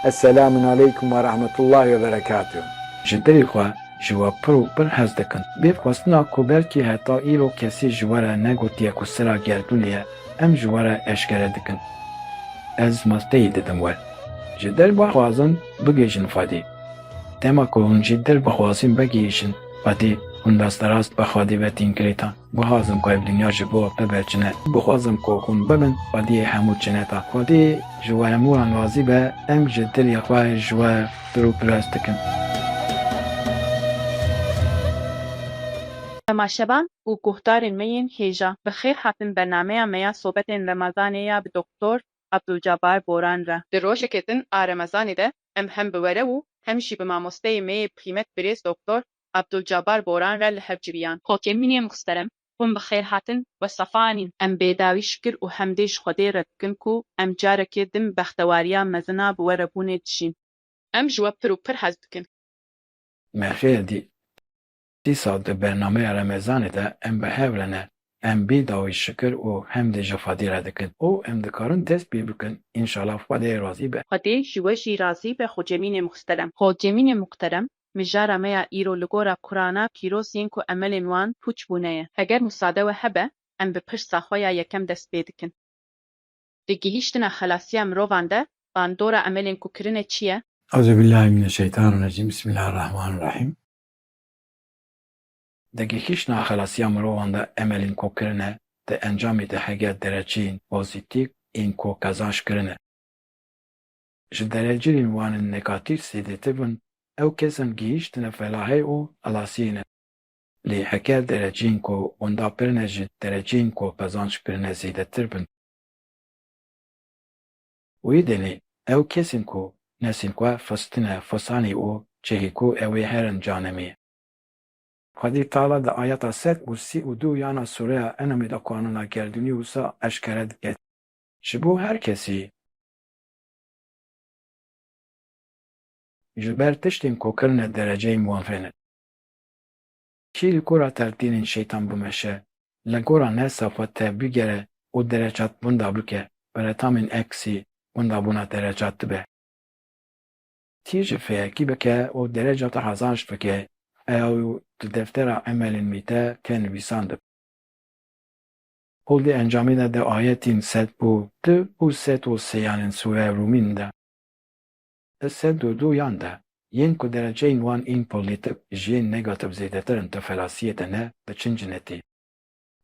Esselamun aleyküm ve rahmetullahi ve berekatuhu. Ji derê xwe ji we pir û pir hez dikin. Bê xwestina ku belkî heta îro kesî ji we re negotiye ku sira gerdûnê ye, em ji we re eşkere dikin. Ez masteyî didim we. Ji derve xwazin bigêjin Xwedê. Dema ku hûn jî derbixwazin vegihîşin Xwedê, hûn desterast bi Xwedê vetîn girêtan. Bixwazim ku ev dinya ji bo biberçine. Bixwazim ku hûn bibin Xwediyê hemû çineta. Xwedê ji we hemûyan razî be, em ji dilê xwe ji we pir û pir hez dikin. Temaşeban û guhdarên me yên hêja, bi xêr hatin bernameya me ya sobetên Remezanê ya bi Doktor Abdulcabar Boran re. Di rojekê din a Remezanê de em hem bi were û hem jî bi mamosteyê me yê qîmet birêz Doktor Abdulcabar Boran re li hev ciriyan. Hokêmînê muxterem, hûn bi xêr hatin ve sefa anîn. Em bêdawî şikir û hemdê ji Xwedê re dikin ku em carekê din bextewariya mezina bi we rebûnê dijîn. Em ji we pir û pir hez dikin. Mexêr dî. Dîsa di bernameya Remezanê de em bi hev re ne, em bêdawî şikir û hem de ji Xwedê re dikin û em dikarin dest pê bikin înşallah Xwedê razî be. Xwedê ji we jî razî be hocemînê muxterem. Hocemînê muxterem, mijara me ya îro li gora Kur'ana pîroz yên ku emelên wan pûç bûne ye. Heger musade we hebe, em bi pirsa xwe ya yekem dest pê dikin. Di gihîştina xelasiya mirovan de, bandora emelên ku kirine çi ye? Euzubillahimineşşeytanirracim. Bismillahirrahmanirrahim. Di gihîştina xelasiya mirovan de emelên ku kirine, di encamê de heger dereceyên pozîtîv yên ku qezanc kirine. Ji dereceyên wanên negatîv sêdêtibin, ew kesin gihîştine felahê û elasiyê ne. Lê heger dereceyên ku wenda pirine ji dereceyên ku qezanc kirine zêdetir bin. Wê denê ew kesên ku nesên xwe fistine fisanî û cihê ku ew ê herin canemê ye. Xwedê Teala di ayeta sed û sî û du yana Sûreya Enamê de qanûna gerdûnî wisa eşkere dike. Ji bo her kesî ji ber tiştên ku kirine dereceyên wan fêne. Kî li gora teltînên şeytan bimeşe, li gora nesa xwe te bigere û derecat winda bike, beretamên eksî winda bûna derecat dibe. Tî ji feyekî bike û derecata hezanc bike, ew di deftera emelên wî te tenivîsandib. Holdê encamê de di ayetên sed û du û sed û sêyanên Sûreya Rûmîn de, di sed û du yan de, yên ku dereceyên wan ên polîtik ji yên negatif zêdetirin di felasiyê de ne diçin cinetê.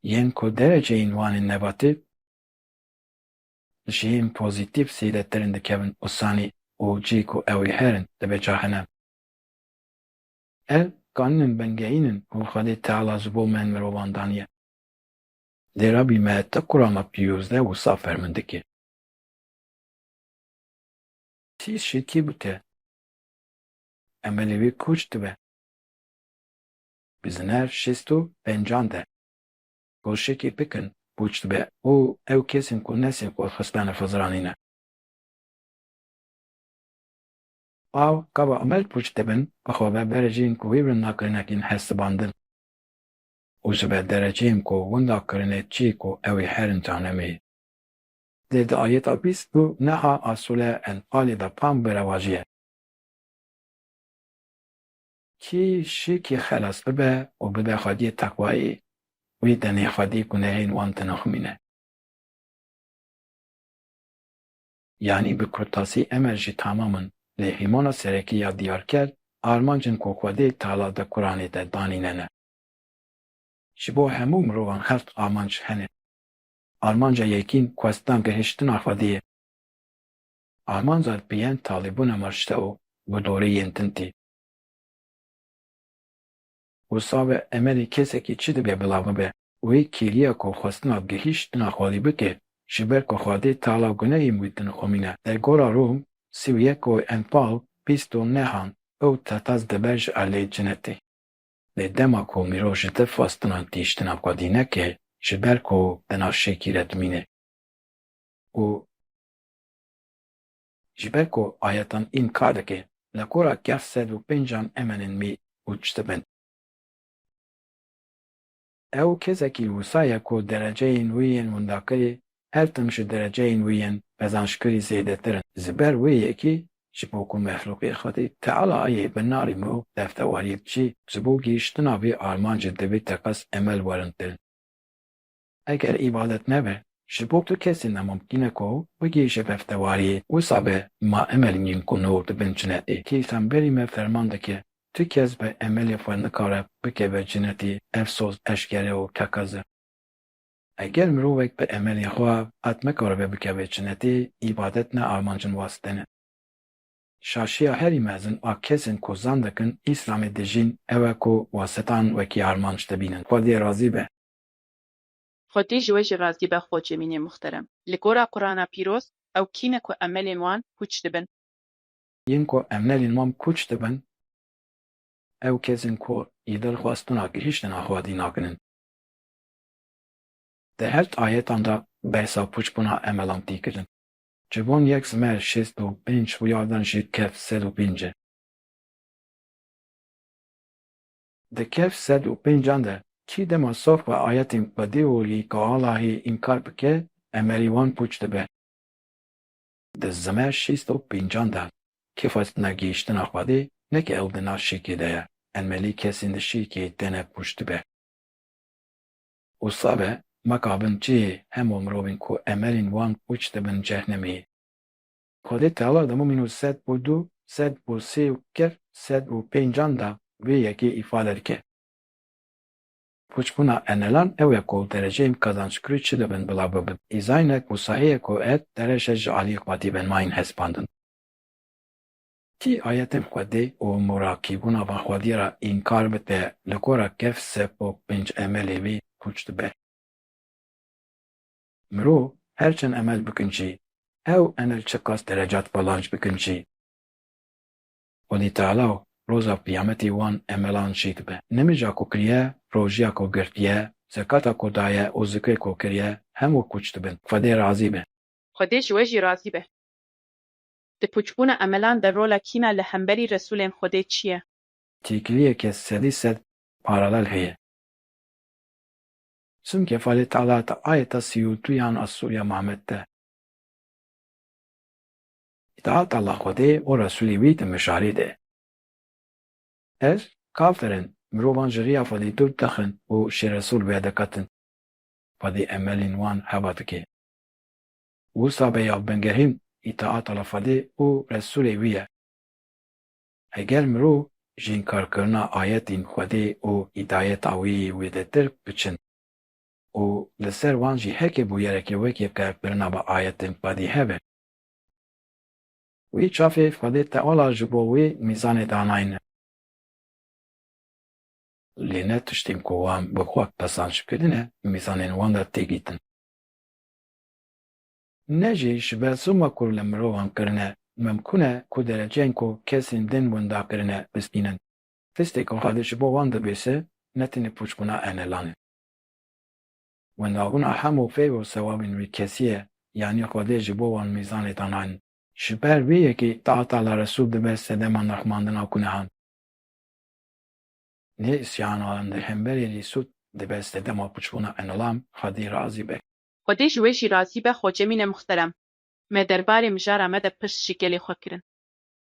Yên ku dereceyên wanên nebatîv ji yên pozîtîv sêdetirin dikevin usanî û cî ku ew ê herin dibe cehennem. Ev kanûnên bengehînin û Xwedê Teala ji bo me mirovan daniye. Lê Rabbî me te Qur'ana pîrozde wisa fermin dike. Tî şirkî bike, emelê wê kûç dibe. Biziner şêst û pencan de. Ku şirkê bikin pûç dibe û ew kesên ku nesên xwe xistane fiziranîne. Aw gava emel pûç dibin, bixwe dereceyên ku wê bin nakirinekîn hestibandin. û ji ber dereceyên ku winda kirine çî ku ew ê herin canemê ye. Lê di ayeta bîst û neha a Sûreya Enfalê de pam berewajî ye. Kî şirkê xelas bibe û bide Xwediyê teqwayê, wê denê Xwedî gunehên wan tinixmîne. Yanî bi kurtasî emel jî tamamin lê hîmana serekî ya diyarker armancên ku Xwedê Teala di Qur'anê de danîne ne. Ji bo hemû mirovan heft armanc hene. Armanca yekîn xwestan gihîştina Xwedê ye. Armanca piyên talîbûna maşte û bi doreyên din tê. Wisa ve emelê kesekî çi dibe bila bibe, wê kêliya ku xwestina gihîştina Xwedê bike, ji ber ku Xwedê Teala gunehên wî dinixomîne. Dergora Rûm sî û yek û Enfal bîst û nehan ew tetez dibe ji elê cinetê. Lê dema ku mirov ji te fastina tîştina Xwedî neke, ji ber ku di nav şirkî re dimîne. û ji ber ku ayetan înkar dike, li gora gef sed û pêncan emelên wî pûç dibin. Ew kesekî wisa ye ku dereceyên wî yên windakirî her tim ji dereceyên wî yên qezançkirî zêdetirin. Ji ber wê yekî ji bo ku mexluqê Xwedê Teala'yê bi narê mirov deftewariyê biçî ji bo gihîştina vê armancê divê teqas emel werin kirin. Eger îbadet nebe, ji bo tu kesî nemumkîn e ku bigihîşe deftewariyê, wisa be ma emelîn ku nû dibin cinetê. Pîgamberî me ferman dike, tu kes bi emelê xwe nikare bikeve cinetê, ev soz eşkere û teqez e. Eger mirovek bi emelê xwe hat nekaribe bikeve cinetê, îbadet ne armancin wastê ne. Şaşiya herî mezin a kesên ku zan dikin Îslamê dijîn ew e ku wasetan wekî armanc dibînin. Xwedê razî be. Xwedê ji we jî razî be xwecemînê muxterem. Li gora Qur'ana pîroz ew kîne ku emelên wan kûç dibin. Yên ku emelên wan kûç dibin, ew kesên ku îdil xwestina gihîştina Xwedî nakinin. Di her ayetan da behsa pûçbûna emelan tî kirin. Ji bo yek zimer 65 û yardan jî kef 105 e. Di kef 105 de kî dema saf ve ayetên Xwedê û lîka Allahê înkar bike, emelî wan pûç dibe. Di zimer 65 de kê xwestina gihîştina Xwedê neke ew di nav şîrkê de ye, emelî kesên di şîrkê têne pûç dibe. Wisa be mekabin cihê hemû mirovên ku emelên wan pûç dibin cehnemê. Xwedê Teala di mûmîn û 102, 103 û kef 105 da vê yekê îfade dike. Pûçbûna enelan ew ye ku dereceyên kazançkirî çi dibin bila bibin. Îzaynek û sahiyê ku et dereje ji aliyê Xwedî benmayîn hespandin. Tî ayetên Xwedê û murakîbûna van Xwedî ra înkar bite li gora kef 105 emelê wê pûç dibe. Mirov her çend emel bikin jî, ew enel çi qas derecat balanc bikin jî, Xwedî Teala roza qîyametê wan emelan jî dibe. Nimêja ku kiriye, rojiya ku girtiye, zekata ku daye û zikrê ku kiriye, hemû pûç dibin. Xwedê razî be. Xwedê ji we jî razî be. Di pûçbûna emelan de rola kîna li hemberî Resûlên Xwedê çi ye? Têkiliyeke sedî sed paralel heye. Çim kefalê Teala te ayeta 32 a Sûreya Muhammed de. İtaat Allah Xwedê û Resûlê wî di mişarê de. Ez kafirin mirovan ji rêya Xwedê dûr dixin û şêresûl vediketin. Xwedê emelên wan heva dike. Wisa be yavbingerîn îtaat ala Xwedê û Resûlê wî ye. Eger mirov ji înkarkirina ayetên Xwedê û hîdayeta wî wêdetir biçin û li ser wan jî hekê bûyerekê wekî qeybkirina bi ayetên Xwedê hebe, wî çavê Xwedê Teala ji bo wê mîzanê danayîne. Lê ne tiştên ku wan bi xwe pesançkirine mîzanên wan de têgîtin. Ne jî ji ber zûma ku li mirovan kirine mimkûn e ku dereceyên ku kesên din winda kirine bistînin. Tiştê ku Xwedê ji bo wan dibêse, ne tenê pûçbûna enelan e. Wendabûna hemû fêv û sewabên wî kesî ye, yanî Xwedê ji bo wan mîzanê danayîn. Ji ber vê yekê itaata ala Resûl dibe sedema nirxmandina gunehan. Nê îsyanan di hemberê Lîsûd dibe sedema pûçbûna enelan, Xwedê razî be. Xwedê ji we jî razî be xwecemînê muxterem. Me derbarê mijara me de pişt şîkelê xwe kirin.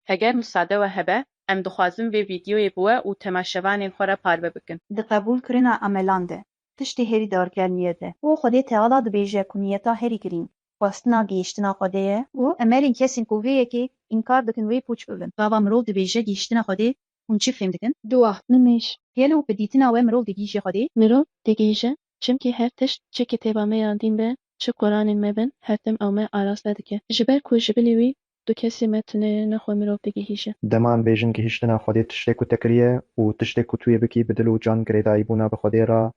Eger misade we hebe, em dixwazin vê vîdyoyê bi we û temaşevanên xwe re parve bikin. Di qebûlkirina emelan de, tiştê herî dargirniye de. û Xwedê Teala dibêje ku niyeta herî girîn, xwestina gihîştina Xwedê ye û emelên kesên ku vê yekê înkar dikin wê pûç bibin. Gava mirov dibêje gihîştina Xwedê, hûn çi fêm dikin? Dua, nimêj. Gelo bi dîtina we mirov digihîşe Xwedê? Mirov digihîşe, çimkî her tişt çi kitêba me ya dîn be, çi Qur'anên me bin, her tim ew me araste dike. Ji ber ku ji bilî wî, du kesî me tunêne xwe mirov digihîşe. Dema em bêjin gihîştina Xwedê tiştê ku te kiriye û tiştê ku tu yê bikî bi dil û can girêdayîbûna bi Xwedê ra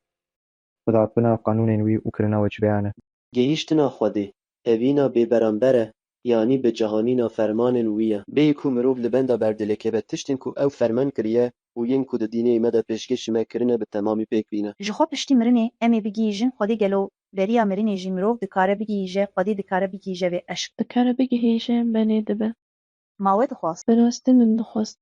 bidatbina qanûnên wî û kirina wecibêyan e. Gihîştina Xwedê, evîna bêberamber e, yanî bi cihanîna fermanên wî ye. Bêyî ku mirov li benda berdilekê be tiştên ku ew ferman kiriye û yên ku di dînê me de pêşkêşî me kirine bi temamî pêk bîne. Ji xwe piştî mirinê em ê bigihîjin Xwedê gelo beriya mirinê jî mirov dikare bigihîje, Xwedê dikare bigihîje vê eşq. Dikare bigihîşe, benê dibe. Ma we dixwast. Bi rastî min dixwast.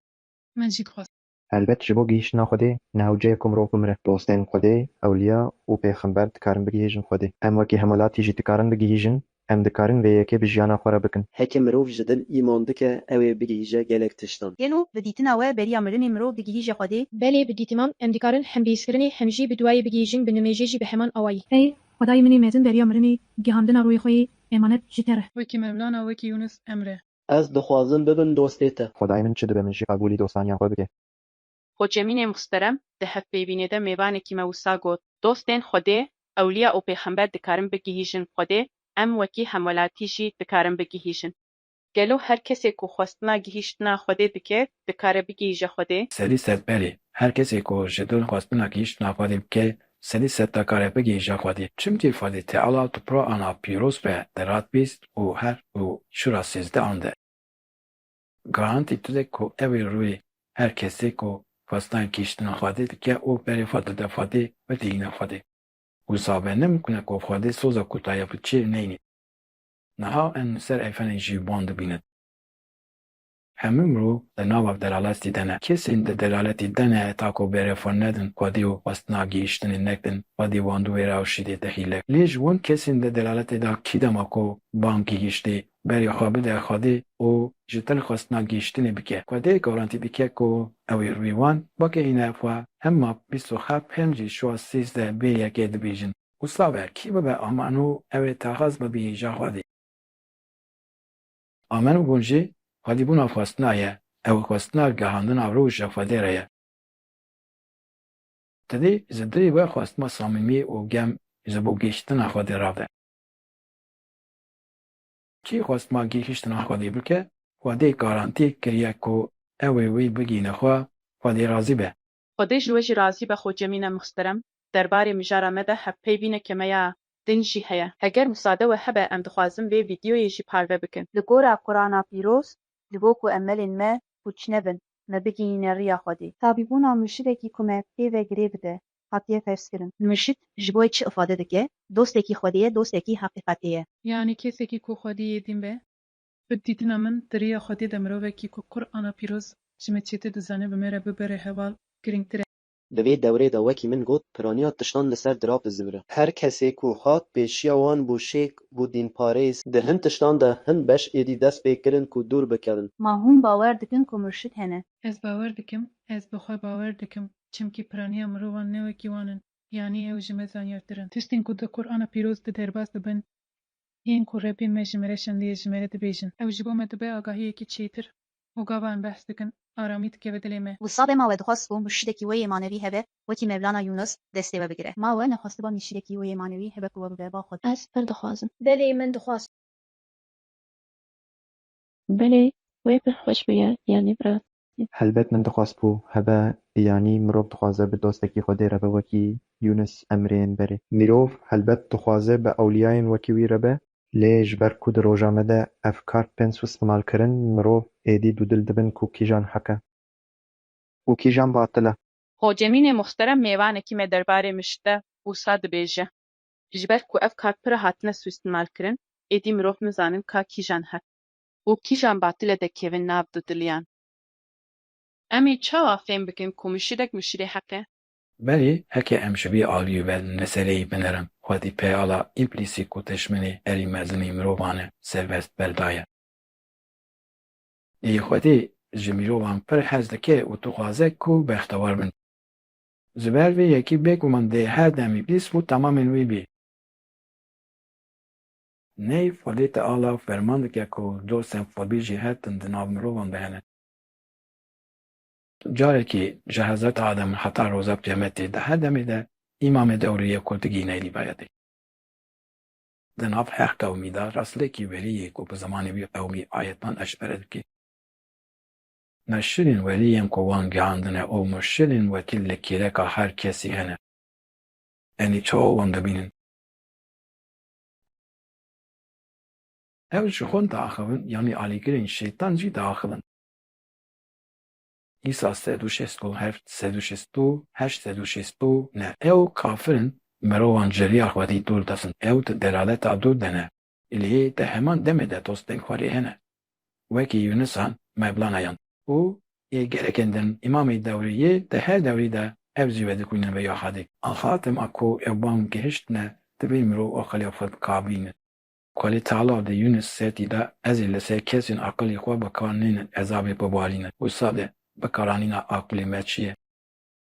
Min jî dixwast. Helbet ji bo gihîştina Xwedê newce ku mirov bimire. Dostên Xwedê, ewliya û pêxember dikarin bigihîjin Xwedê. Em wekî hemelatî jî dikarin bigihîjin em dikarin vê yekê bi jiyana xwe re bikin. Heke mirov ji dil îman dike ew ê bigihîje gelek tiştan. Gelo bi dîtina we beriya mirinê mirov digihîje Xwedê. Belê bi dîtiman em dikarin hem bîzkirinê hem jî bi duayê bigihîjin bi nimêjê jî bi heman awayî. Ey Xwedayê min ê mezin beriya mirinê gihandina rûyê xwe yê emanet ji te re. Wekî Mevlana wekî Yunus Emre. Ez dixwazim bibin dostê te. Xwedayê min çi dibe min jî qebûlî dostaniya xwe bike. Xwecemînê muhterem di hevpêvînê de mêvanekî me wisa got. Dostên Xwedê, ewliya û pêxember dikarin bigihîjin Xwedê, em wekî hemwelatî jî dikarin bigihîjin. Gelo her kesê ku xwestina gihîştina Xwedê dike, dikare bigihîje Xwedê. Serî sed berê, her kesê ku ji dil xwestina gihîştina Xwedê bike, serî sed dikare bigihîje Xwedê. Çimkî Xwedê Teala tu piro ana pîroz ve derat bîst û her û şura sêzde an de. Garantî tude ku ew ê rûyê her kesê ku xwestina gihîştina Xwedê dike û berê xwe dide Xwedê ve dîyîne Xwedê. Wisa ve nimkune ku Xwedê soza kutaya bi çê neynî. Niha em li ser eyfenê jî wan dibînin. Hemû mirov di nava delaletî de ne. Kesên di delaletî de ne ta ku berê xwe nedin Xwedî û xwestina gihîştinê nekin, Xwedî wan dû wêre şîdê de hîlek. Lê ji wan kesên di delaletê de kî dema ku ban gihîştî, berê xwe bide Xwedê û ji dil xwestina gihîştinê bike. Xwedê garantî dike ku ew ê rûyê wan bigihîne xwe hema bîst û heft hem jî şuwa sêzde bê yekê dibêjin. Wisa ve kî bibe aman û ew ê texaz bibihîje Xwedê. Amen û hûn jî xwedîbûna xwestina ye, ew xwestina gihandina rû ji Xwedê re ye. Tidî ji dilê we xwestina samîmî û gem ji bo gihîştina Xwedê rave. Kî xwestina gihîştina Xwedê bike, Xwedê garantî kiriye ku ew ê wî bigîne xwe, Xwedê razî be. Xwedê ji we jî razî be xwecemîne muhterem, derbarê mijara me de hevpêvîneke me ya din jî heye. Heger misade we hebe em dixwazin vê vîdeoyê jî parve bikin. Li gora Qur'ana pîroz, li bo ku emelên me pûç nebin, me bigihîne rêya Xwedê. Tabîbûna mürşidekî ku me pê ve girê bide, hatiye fevskirin. Mürşid ji bo çi ifade dike? Dostekî Xwedê ye, dostekî heqîqetê ye. Yani kesekî ku Xwediyê dîn be, bi dîtina min di rêya Xwedê de mirovekî ku Qur'ana pîroz ji me çêtir dizane bi me re bibere heval girîngtir e. Di vê dewrê de wekî min got, piraniya tiştan li ser dirab dizivire. Her kesê ku hat pêşiya wan bû şêk bû dînparêz, di hin tiştan de hin beş êdî dest pê kirin ku dûr bikevin. Ma hûn bawer dikin ku mürşid hene. Ez bawer dikim, ez bi xwe bawer dikim, çimkî piraniya mirovan ne wekî wan in, yanî ew ji me zanyartir in. Tiştên ku di Qur'ana pîroz de derbas dibin, yên ku Rebî me ji me re şandiyê ji me re dibêjin. Ew ji bo me dibe agahiyekî çêtir û gavan behs dikin, aramî dikeve dilê me. Wisa dema we dixwast bû mürşidekî wê yê manevî hebe, wekî Mevlana Yunus destê we bigire. Ma we nexwastiba mürşidekî wê yê manevî hebe ku we bibe ba Xwedê. Ez pir dixwazim. Belê min dixwast. Belê wê pir xweş bûye yanî bira. Helbet min dixwast bû hebe yanî mirov dixwaze bi dostekî Xwedê re be wekî Yunus Emreyên berê. Mirov helbet dixwaze bi ewliyayên wekî wî re be, lê ji ber ku di roja me de ev kar tên suistimal kirin, mirov êdî dûdil dibin ku kîjan hek e û kîjan batil e. Xwecemînê muhterem mêvanekî me derbarê mişt de wisa dibêje. Ji ber ku ev kar pir hatine suîstimal kirin, êdî mirov nizanin ka kîjan hek û kîjan batil e de kevin nav di diliyan. Em ê çawa fêm bikin ku mürşidek mürşidê hek e? Berê heke em ji vî aliyî ve nesereyî binirin, Xwedî pêala îblîsî ku tişminê erî mezinî mirovan e serbest berdaye. Lê Xwedê ji mirovan pir hez dike û dixwaze ku bextewar bin. Ji ber vê yekî bêguman dê her demî bîst û temamên wî bî. Neyv Xwedê Teala ferman dike ku dosên xwebî jî her tim di nav mirovan de hene. Carekî ji Hezret Adem heta roza Qiyametê de her demê de îmamê dewrî ku digîne rîvayetê. Di nav her qewmî de rastlêkî weliyê ku bi zamanê wî qewmî ayetman eşbere dike. Neşirên weliyên ku wan gihandine û murşidên wekîl li kêreka her kesî hene. Enî çawa wan dibînin. Ew ji xwe diaxivin yanî alîgirên şeytan jî diaxivin. İsa 367 ne. Ew kafirin mirovan ji rêya Xwedî dûr desin. Ew di delaleta dûr de ne. Lê di heman demê de dostên Xwedê hene. Wekî Yunusan, Mevlanayan. û ê gelekên din îmamê dewriyê di her dewrî de ev jî vedixwînin vê ya Xwedê. Axatim a ku ew wan gihîştine divê mirov aqiliya xwe dikavînin. Kuali Teala de Yunus seti da ez ile se kesin akıllı xwe bekarinin ezabê bibarînin. Wisa de bekaranîna aklê me çi ye?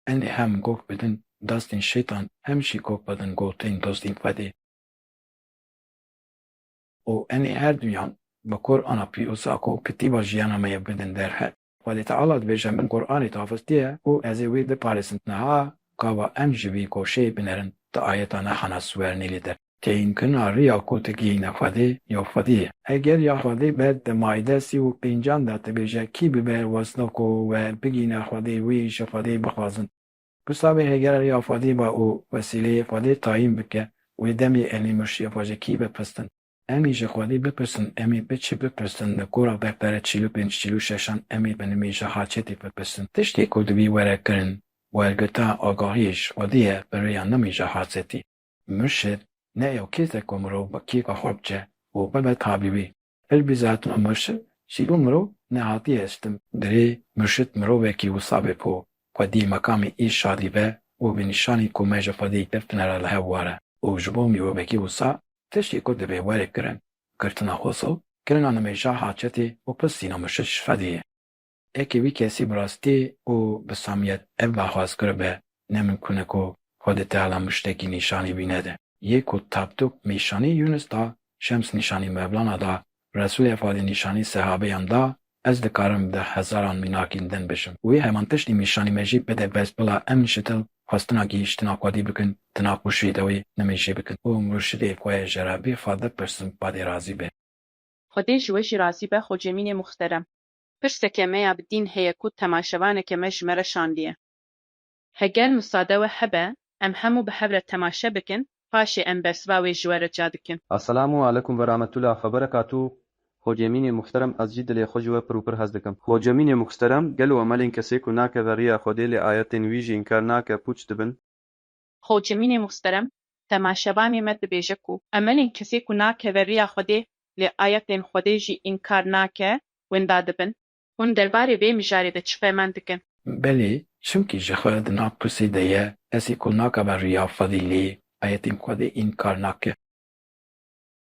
Em ê hem gov bidin destên şeytan hem jî gov bidin gotên dostên Xwedê. û em ê her dunyan bi Qur'ana pîroza ku kitîba jiyana me ye bidin derhev. Xwedê Teala dibêje min Qur'anê tafirtiye û ez ê wê biparêzin niha gava em ji vî goşeyê binerin di ayeta nehana swernê der. Teyînkirina riya ku tu gihîne Xwedê ya Xwedê ye. Eger ya Xwedê ber di Maîde 35 de dibêje kî bibe wezna ku we bigîne Xwedê wî ji Xwedê bixwazin. Wisa wê heger ya Xwedê ba û wesileyê Xwedê tayîn bike wê demê elî mirşiya ji kî bipirsin. Em ê ji Xwedê bipirsin em ê biçi bipirsin li gora berpere 45-46 em ê bi nimê ji haçetê bipirsin. Tiştê ku dibî were kirin wergirta agahiyê ji Xwedê ye bi rêya nimê ji haçetê. Mirşid ne ew kêsek ku mirov bi kêka xwe biçe û bibe tabîbî. Hilbîzatuna mirşid şîrûn mirov nehatiye hestin. Dirê mirşid mirovekî wisa be ku Xwedî mekamê îrşadî be û bi nîşanî ku me ji Xwedê girtine re li hev ware û ji bo mirovekî wisa tiştê ku dibe were kirin girtina xweso kirina nimê ji haçetê û pirsîna mirşid ji Xwedê ye. Ekê wî kesî bi rastî û bi samiyet ev daxwaz kiribe nemimkün e ku Xwedê Teala mirşidekî nîşanî wî nede. Yê ku tabtuk nîşanî Yunus da Şems nîşanî Mevlana da Resul Efendî nîşanî sehabeyan da ez dikarim bi hezaran mînakîn din bişim. Wê heman tiştî nîşanî me jî bide bezbila em ji dil xwestina gihîştina Xwedî bikin tina xwişî de wê nimê jê bikin û mirşidê xwe ji re bêfa dipirsin padê razî be. Xwedê ji we jî razî be xwecemînê muxterem. Pirseke me ya bi dîn heye ku temaşevaneke me ji me re şandiye. Heger misade we hebe em hemû bi hev re temaşe bikin paşê em bersiva wê ji we re ca dikin. Assalamu alaikum ve rahmetullah ve berekatuh. Xwecemînê muhterem ez jî dilê xwe ji we pir û pir hez dikim. Xwecemînê muhterem gelo emelên kesê ku nakeve riya Xwedê lê ayetên wî jî inkar nake pûç dibin. Xwecemînê muhterem temaşevanê me dibêje ku emelên kesê ku nakeve riya Xwedê lê ayetên Xwedê jî inkar nake wenda dibin. Hûn derbarê vê mijarê de çi fehmen dikin? Belê çimkî ji xwe di nav pirsê de ye esê ku nakeve riya Xwedê lê ayetên Xwedê inkar nake.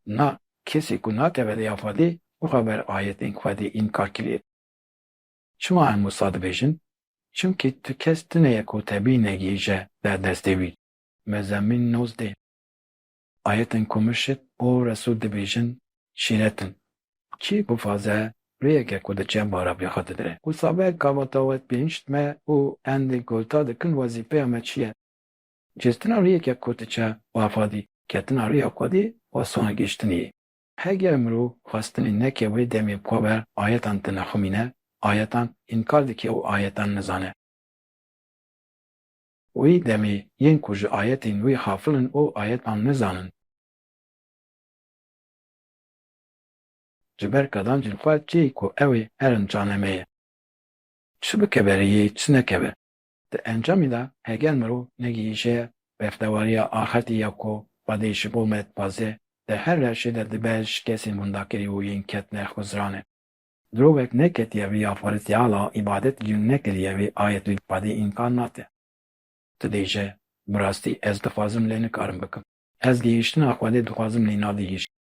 Na kesê ku nakeve riya Xwedê û ber ayetên Xwedê inkar kiriye. Çima em wisa dibêjin? Çimkî tu kes tineye ku te bînegî je derdestê wî. Mezemîn 19 ayetên ku mirşid û Resul dibêjin şîretin. Çî bifaze rêyeke ku diçe bara bêxwe didire. Wisa be gavata we pênc me û endê gulta dikin wezîfeya me çi ye? Cestina rêyeke ku diçe wafadî ketina rêya Xwedê û sona gihîştinê ye. Heger mirov xwestinê neke wê demê xwe ber ayetan tineximîne, ayetan inkar dike û ayetan nizane. Wê demê yên ku ji ayetên wê xafilin û ayetan nizanin. Ji ber kazancên xwe çê ku ew ê herin caneme ye. Çi bike beriyê çi nekeve? Di encamê de heger mirov negihîşe beftewariya axirtî ya ku Xwedê ji bo me dixwaze di her reşê de dibe ji kesên wendakirî û yên ketine xwizranê. Dirovek neketiye riya Xwedê Teala îbadet gîn nekiriye wê ayetên Xwedê inkar nate. Tu dêje bi rastî ez dixwazim lê nikarim bikim. Ez gihîştina Xwedê dixwazim lê nadihîşim.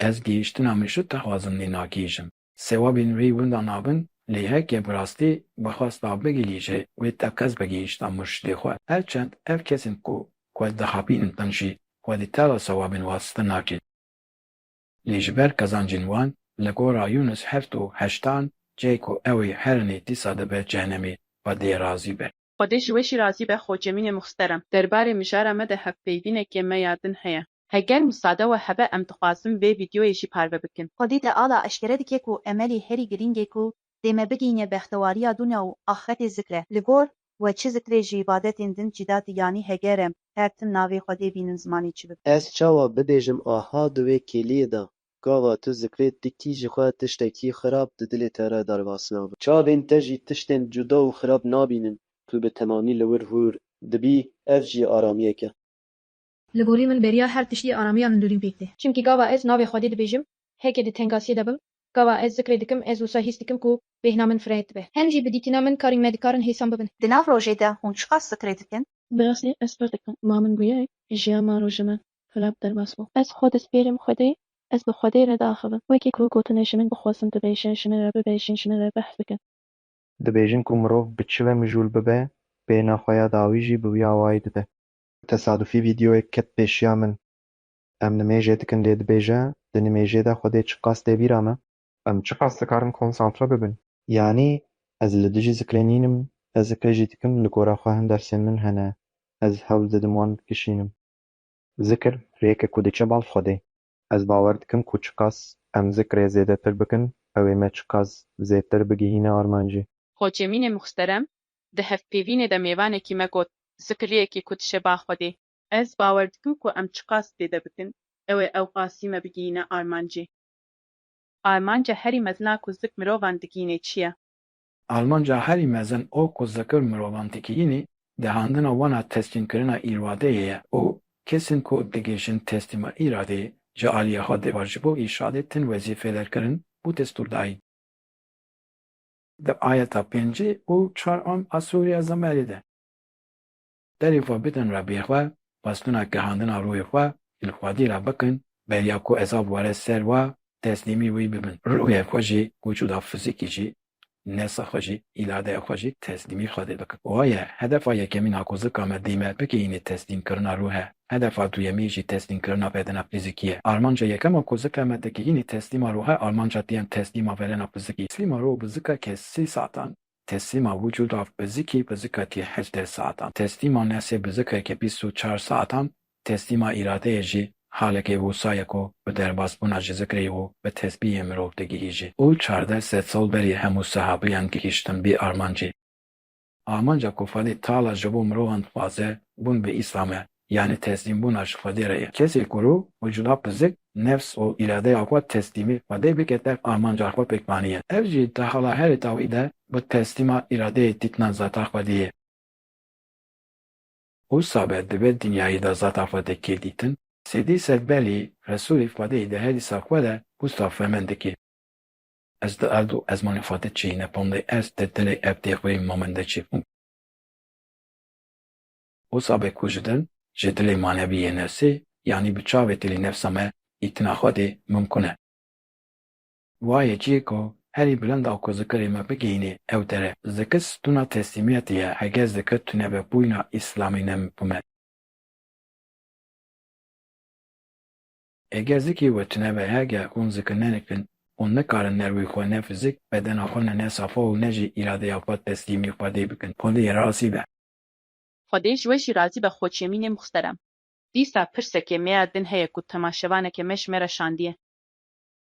Ez gihîştina mirşid dixwazim lê nagihîşim. Sewabên wê winda nabin lê heke bi rastî bixwasta bigihîşe wê te kes bigihîşta mirşidê xwe. Herçend ev kesên ku xwe dixapînin din jî Xwedê Teala sewabên wasite nake. Lê ji ber kazancên wan li gora Yunus 7 cê ku ew ê herinê dîsa dibe cehennemê Xwedê razî be. Xwedê ji we jî razî be xwecemînê muxterem. Derbarê mijara me de hevpeyvînekê me ya din heye. Heger misade we hebe em dixwazin vê vîdyoyê jî parve bikin. Xwedî Teala eşkere dike ku emelê herî girîngê ku dê me bigîne bextewariya dunya û axiretê zikre. Li gor we çi zikrê ji îbadetên din cîdatî yanî heger em her tim navê Xwedê bînin zimanî çi bibe. Ez çawa bibêjim aha di wê kêliyê de gava tu zikrê dikî ji xwe tiştekî xirab di dilê te re derbasna be. Çavên te jî tiştên cuda û xirab nabînin. Tu bi temanî li wir hûr dibî ev jî aramiyek e. Li gorî min beriya her tiştî aramiya min dûrîn pêk te. Çimkî gava ez navê Xwedê dibêjim, heke di tengasiyê de bim, gava ez zikrê dikim, ez wisa hîs dikim ku bêhna min fireh dibe. Hem jî bi dîtîna min karên me dikarin hêsan bibin. Di nav rojê de hûn çi qas zikrê dikin? Bi rastî ez pir dikim. Ma min bûye jiya me rojê me hilab derbas bû. Ez xwe destpêrêm Xwedê Ez bi Xwedê re diaxivim. Wekî ku gotine ji min bixwazin dibêjin ji min re bibêjin ji min re behs bikin. Dibêjin ku mirov bi çi ve mijûl bibe, pêna xwe ya dawî jî bi wî awayî dide. Tesadüfî vîdeoyek ket pêşiya min. Em nimêjê dikin lê dibêje, di nimêjê de Xwedê çi qas tê bîra me? Em çi qas dikarin konsantre bibin? Yanî ez li dijî zikrênînim, ez zikrê jî dikim li gora xwe hin dersên min hene. Ez hewl didim wan bikişînim. Zikir rêk e ku diçe bav Xwedê. Ez bawer dikim ku çi qas em zikrê zêdetir bikin, ew ê me çi qas zêdetir bigihîne armancî. Xwecemînê muxterem, di hevpêvînê de mêvanekî me got zikriyekî ku dişe ba Xwedê. Ez bawer dikim ku em çi qas zêde bikin, ew ê ew qasî me bigihîne armancî. Armanca herî mezna ku zik mirovan digihîne çi ye? Almanca herî mezin o ku zikir mirovan dikihînî, dihandina wana teslîmkirina îradeyê ye û kesên ku digêjin teslîma îradeyê ji aliyê Xwedê ve ji bo îşadê tin wezîfelerkirin û destûrdayîn. Di ayeta pêncî û çaran a Sûriya Zemelê de. Derê xwe bidin rebêxwe, xwestûna gihandina rûyê xwe li Xwedê re bikin, beriya ku ezab were ser we, teslîmî wî bibin. Rûyê xwe jî, wicûda fizîkî jî, nesa xwe jî, îradeya xwe jî teslîmî Xwedê bikin. Waye hedefa yekemîn ku zika me dîme bigihîne teslîmkirina rû he. Hedefa duyemî jî teslîmkirina bedena fîzîkî ye. Armanca yekema ku zika me digihîne teslîma rû he, armanca diyen teslîma bedena fîzîkî. Teslîma rû bi zika ke 3 saatan, teslîma wicûda fîzîkî bi zika ke 18 saatan. Teslîma nesê bi zika ke 24 saatan, teslîma îradeyê jî halekê wisa ku bi derbasbûna ji zikrê û bi tesbîhê mirov digihî jî. û 1400 sal berî hemû sahabiyan gihîştin bî armancî. Armanca ku Xwedê tala ji bo mirovan dixwaze bûn bi Îslamê, yanî teslîmbûna ji Xwedê re ye. Kesê ku rû wicûda fizik, nefs û îradeya xwe teslîmî Xwedê bike tev armanca xwe pêkvanî ye. Ev jî di hala herî dawî de bi teslîma îradeyê dîtina zata Xwedê ye. Wisa be dibe dinyayî de zata Xwedê kê dîtin, sedî sed belî Resûlê Xwedê di herîsa xwe de wisa fehmen dike. Ez di erd û ezmanê Xwedê çîyîne pondê ez di dilê ev tê xwe ma min de çêbûm. Wisa be ku ji din, ji dilê maneviyê nefsê, yanî bi çavê dilê nefsa me îtina Xwedê mumkin e. Wayê çi ye ku herî bilind ku zikirê me bigihîne ew dere. Zikir stûna teslîmiyetê ye, heger zikir tune be bûyna Îslamî nemîbûme. Eger zikê we tune be heger hûn zikir nenekin, hûn nikarin nerwê xwe ne fîzik, bedena xwe ne safa û ne jî îradeya xwe teslîmî Xwedê bikin. Xwedê razî be. Xwedê ji we jî razî be Xwecemînê muxterem. Dîsa pirsekê me ya din heye ku temaşevaneke me ji me re şandiye.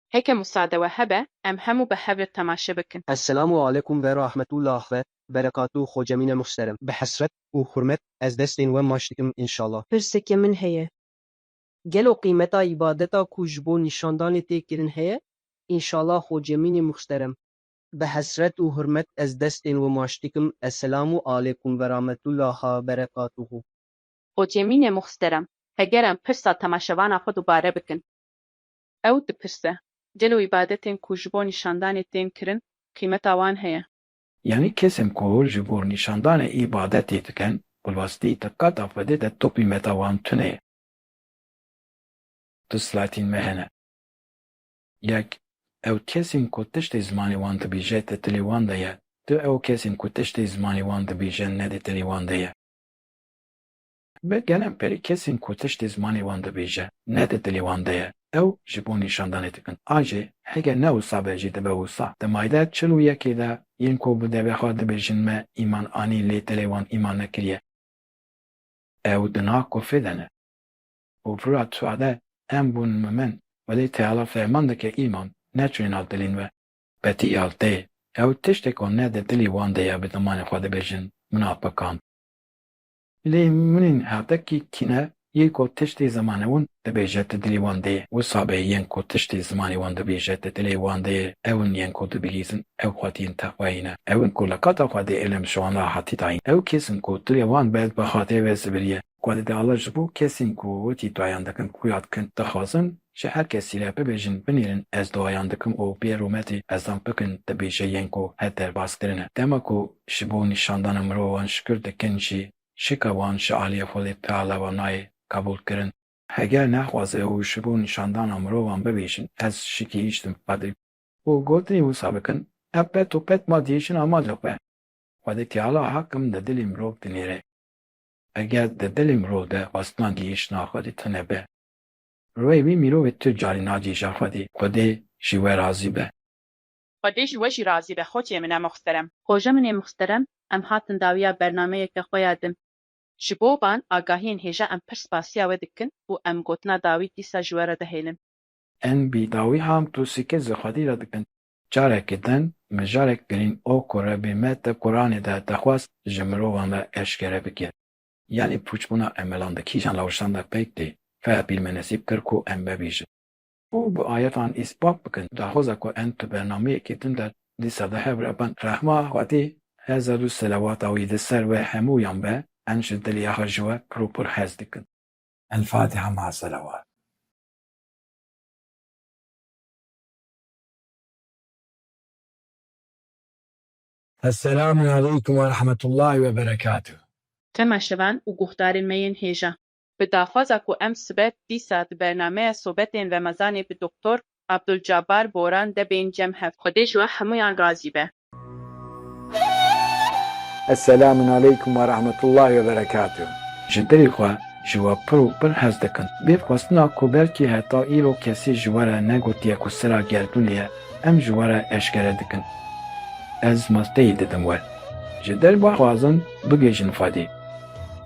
Heke musade we hebe, em hemû bi hev re temaşe bikin. Esselamu aleykum ve rahmetullah ve berekatuhu xwecemîne muxterem. Bi hesret û hurmet ez destên we maş dikim înşallah. Pirsekê min heye. Gelo qîmeta îbadeta ku ji bo nîşandanê tê kirin heye, înşallah xwecemînê muxterem. Bi hesret û hurmet ez destên we maş dikim. Esselamu aleykum ve rahmetullah ve berekatuhu. Xwecemînê muxterem, heger em pirsa temaşevana xwe dubare bikin. Ew dipirse, celo îbadetên ku ji bo nîşandanê tên kirin, qîmeta wan heye? Yani kesên ku ji bo nîşandanê îbadetê dikin, bilwastî îtiqada Xwedê de topî meta wan tune ye. Du slatîn me hene. Yek, ew kesên ku tiştê zimanê wan dibêje di dilê wan de ye, du ew kesên ku tiştê zimanê wan dibêje ne di dilê wan de ye. Ve gelen perî kesên ku tiştê zimanê wan dibêje ne di dilê wan de ye, ew ji bo nîşandanê dikin. A jî heger ne wisa be jî dibe wisa. Di mayde çil û yekê de yên ku bi devê xwe dibêjin me îman anî lê dilê wan îman nekiriye. Ew di nav kufrê de ne. û vira tuade em bûn mimin welê Teala ferman dike îman neçûne nav dilên we. Betîal tê, ew tiştek ku ne di dilê wan de ye bi zimanê xwe dibêjin mina bikan. Lê minên hevdekî kîne yê ku tiştê zimanê wan dibêje di dilê wan de ye. Wisa be yên ku tiştê zimanê wan dibêje di dilê wan de ye, ewin yên ku dibihîzin, ew xwediyên texweyî ne. Ewin ku li qata Xwedê ilm ji wan re hatî dayîn. Ew kesên ku dilê wan bed bi xatê ve zibiriye. Xwedê diala ji bo kesên ku wetî duayan dikin xuya dikin dixwazin ji her kesî re bibêjin binêrin ez duayan dikim û bê rûmetê ezan bikin dibêje yên ku her derbaskirin e. Dema ku ji bo nîşandana mirovan şikir dikin jî şika wan ji aliyê Xwedê Teala ve nayê kabûl kirin. Heger nexwaze û ji bo nîşandana mirovan bibêjin ez şikî îştim Xwedê û gotinê wisa bikin ev pet û pet ma dîşina mal be. Xwedê teala hekim di dilê mirov dinêre. Eger di dilê mirov de xwestina gihîştina Xwedê tune be. Rûyê wî mirovê tu carî nagîja Xwedê, Xwedê ji we razî be. Xwedê ji we jî razî be xocê min e muxterem. Xoca min ê muxterem, em hatin dawiya bernameyeke xwe ya din. Ji bo van agahiyên hêja em pir spasiya we dikin û em gotina dawî dîsa ji we re dihêlin. Em bîdawî ham tûsîkê ji Xwedî re dikin. Carekê din mijarek girîn o ku Rebê me te Qur'anê de dixwast ji mirovan ve eşkere bike. Yani pûçbûna emelan di kîjan lawşan de peyk tê, feya pîlme nesîb kir ku em bibêjin. û bi ayetan îspat bikin daxwaza ku em tu bernameyekê din de dîsa di hev re bin rehma Xwedê hezar û selawata wî di ser we hemûyan be em ji dilê xwe ji we pir û pir hez dikin. El Fatiha ma selawat. Esselamu Aleyküm ve Rahmetullahi ve Berekatuhu. Tema şevan û guhdarên me yên hêja. Bi daxwaza ku em sibet dîsa di bernameya sobetên Remezanê bi Doktor Abdulcabar Boran de bên cem hev. Xwedê ji we hemûyan razî be. Esselamu Aleyküm ve Rahmetullahi ve Berekatuhu. Ji dilê xwe ji we pir û pir hez dikin. Bê xwestina ku belkî heta îro kesî ji we re negotiye ku sira gerdûnê ye em ji we re eşkere dikin. Ez masteyê didim we. Ji dil bixwazin bigêjin Xwedê.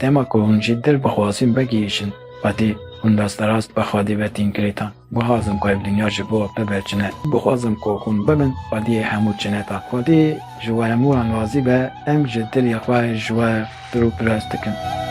Dema ku hûn jî dil bixwazin bigêjin Xwedê hûn desterast bi Xwedê ve tînkirêtan. Bixwazim ku ev dinya ji bo we biberçine. Bixwazim ku hûn bibin Xwedîyê hemû çineta. Xwedê ji we hemûyan razî be em ji dilê xwe ji we pir û pir hez dikin.